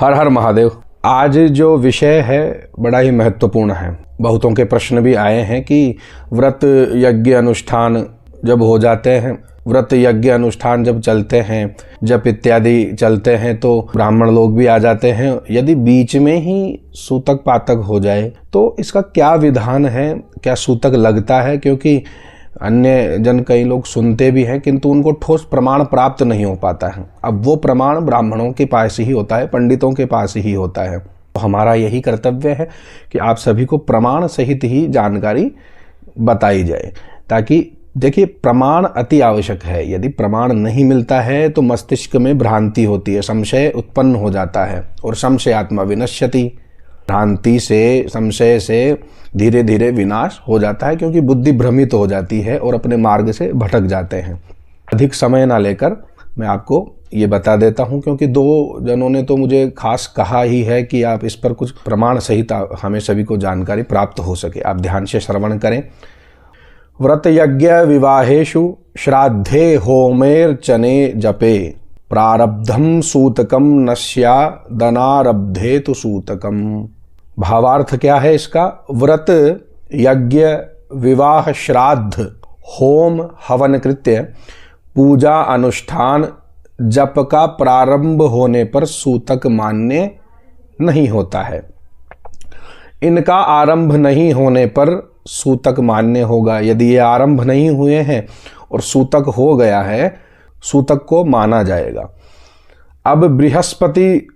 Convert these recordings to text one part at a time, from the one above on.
हर हर महादेव। आज जो विषय है बड़ा ही महत्वपूर्ण है। बहुतों के प्रश्न भी आए हैं कि व्रत यज्ञ अनुष्ठान जब हो जाते हैं, व्रत यज्ञ अनुष्ठान जब चलते हैं, जप इत्यादि चलते हैं तो ब्राह्मण लोग भी आ जाते हैं। यदि बीच में ही सूतक पातक हो जाए तो इसका क्या विधान है, क्या सूतक लगता है? क्योंकि अन्य जन कई लोग सुनते भी हैं किंतु उनको ठोस प्रमाण प्राप्त नहीं हो पाता है। अब वो प्रमाण ब्राह्मणों के पास ही होता है, पंडितों के पास ही होता है। तो हमारा यही कर्तव्य है कि आप सभी को प्रमाण सहित ही जानकारी बताई जाए, ताकि देखिए प्रमाण अति आवश्यक है। यदि प्रमाण नहीं मिलता है तो मस्तिष्क में भ्रांति होती है, संशय उत्पन्न हो जाता है और संशय आत्मा विनश्यति। भ्रांति से, संशय से धीरे धीरे विनाश हो जाता है, क्योंकि बुद्धि भ्रमित हो जाती है और अपने मार्ग से भटक जाते हैं। अधिक समय ना लेकर मैं आपको ये बता देता हूँ, क्योंकि दो जनों ने तो मुझे खास कहा ही है कि आप इस पर कुछ प्रमाण सहित हमें सभी को जानकारी प्राप्त हो सके। आप ध्यान से श्रवण करें। व्रत यज्ञ विवाहेषु श्राद्धे होमेर्चने जपे प्रारब्धम सूतकम नश्या दनारब्धे तु सूतकम। भावार्थ क्या है इसका? व्रत यज्ञ विवाह श्राद्ध होम हवन कृत्य पूजा अनुष्ठान जप का प्रारंभ होने पर सूतक मान्य नहीं होता है। इनका आरंभ नहीं होने पर सूतक मान्य होगा। यदि ये आरंभ नहीं हुए हैं और सूतक हो गया है, सूतक को माना जाएगा। अब बृहस्पति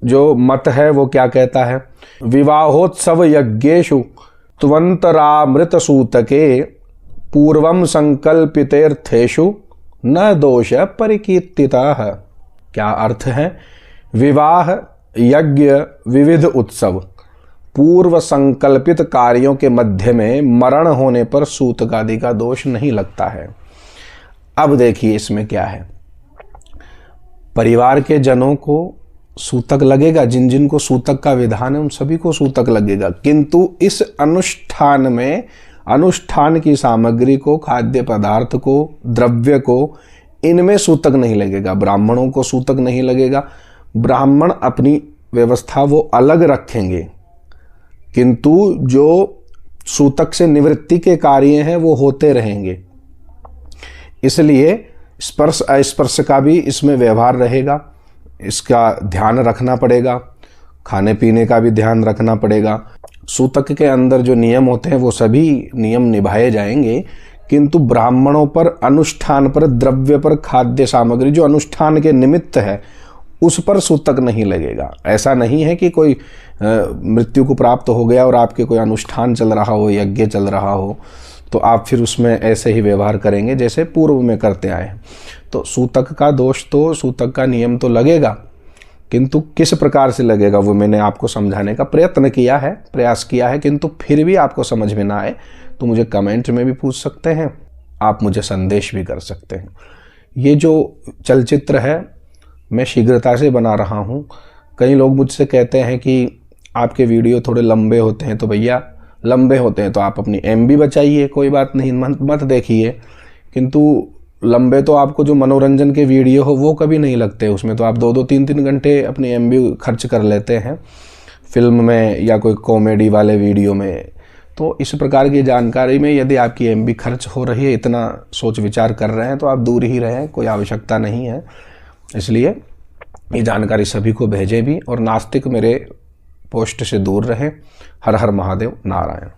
जो मत है वो क्या कहता है? विवाहोत्सव यज्ञेषु त्वंतरामृत सूतके पूर्वम संकल्पितेर्थेषु न दोष परिकीर्तितः। क्या अर्थ है? विवाह यज्ञ विविध उत्सव पूर्व संकल्पित कार्यों के मध्य में मरण होने पर सूतक आदि का दोष नहीं लगता है। अब देखिए इसमें क्या है। परिवार के जनों को सूतक लगेगा, जिन जिन को सूतक का विधान है उन सभी को सूतक लगेगा, किंतु इस अनुष्ठान में अनुष्ठान की सामग्री को, खाद्य पदार्थ को, द्रव्य को, इनमें सूतक नहीं लगेगा। ब्राह्मणों को सूतक नहीं लगेगा। ब्राह्मण अपनी व्यवस्था वो अलग रखेंगे, किंतु जो सूतक से निवृत्ति के कार्य हैं वो होते रहेंगे। इसलिए स्पर्श अस्पर्श का भी इसमें व्यवहार रहेगा, इसका ध्यान रखना पड़ेगा। खाने पीने का भी ध्यान रखना पड़ेगा। सूतक के अंदर जो नियम होते हैं वो सभी नियम निभाए जाएंगे, किंतु ब्राह्मणों पर, अनुष्ठान पर, द्रव्य पर, खाद्य सामग्री जो अनुष्ठान के निमित्त है उस पर सूतक नहीं लगेगा। ऐसा नहीं है कि कोई मृत्यु को प्राप्त हो गया और आपके कोई अनुष्ठान चल रहा हो, यज्ञ चल रहा हो, तो आप फिर उसमें ऐसे ही व्यवहार करेंगे जैसे पूर्व में करते आए हैं। तो सूतक का दोष तो, सूतक का नियम तो लगेगा, किंतु किस प्रकार से लगेगा वो मैंने आपको समझाने का प्रयत्न किया है, प्रयास किया है। किंतु फिर भी आपको समझ में ना आए तो मुझे कमेंट में भी पूछ सकते हैं, आप मुझे संदेश भी कर सकते हैं। ये जो चलचित्र है मैं शीघ्रता से बना रहा हूँ। कई लोग मुझसे कहते हैं कि आपके वीडियो थोड़े लंबे होते हैं, तो भैया लंबे होते हैं तो आप अपनी MB बचाइए, कोई बात नहीं, मत देखिए। किंतु लंबे तो आपको जो मनोरंजन के वीडियो हो वो कभी नहीं लगते, उसमें तो आप 2-2 3-3 घंटे अपनी MB खर्च कर लेते हैं फिल्म में या कोई कॉमेडी वाले वीडियो में। तो इस प्रकार की जानकारी में यदि आपकी MB खर्च हो रही है, इतना सोच विचार कर रहे हैं, तो आप दूर ही रहें, कोई आवश्यकता नहीं है। इसलिए ये जानकारी सभी को भेजे भी, और नास्तिक मेरे पोस्ट से दूर रहें। हर हर महादेव, नारायण।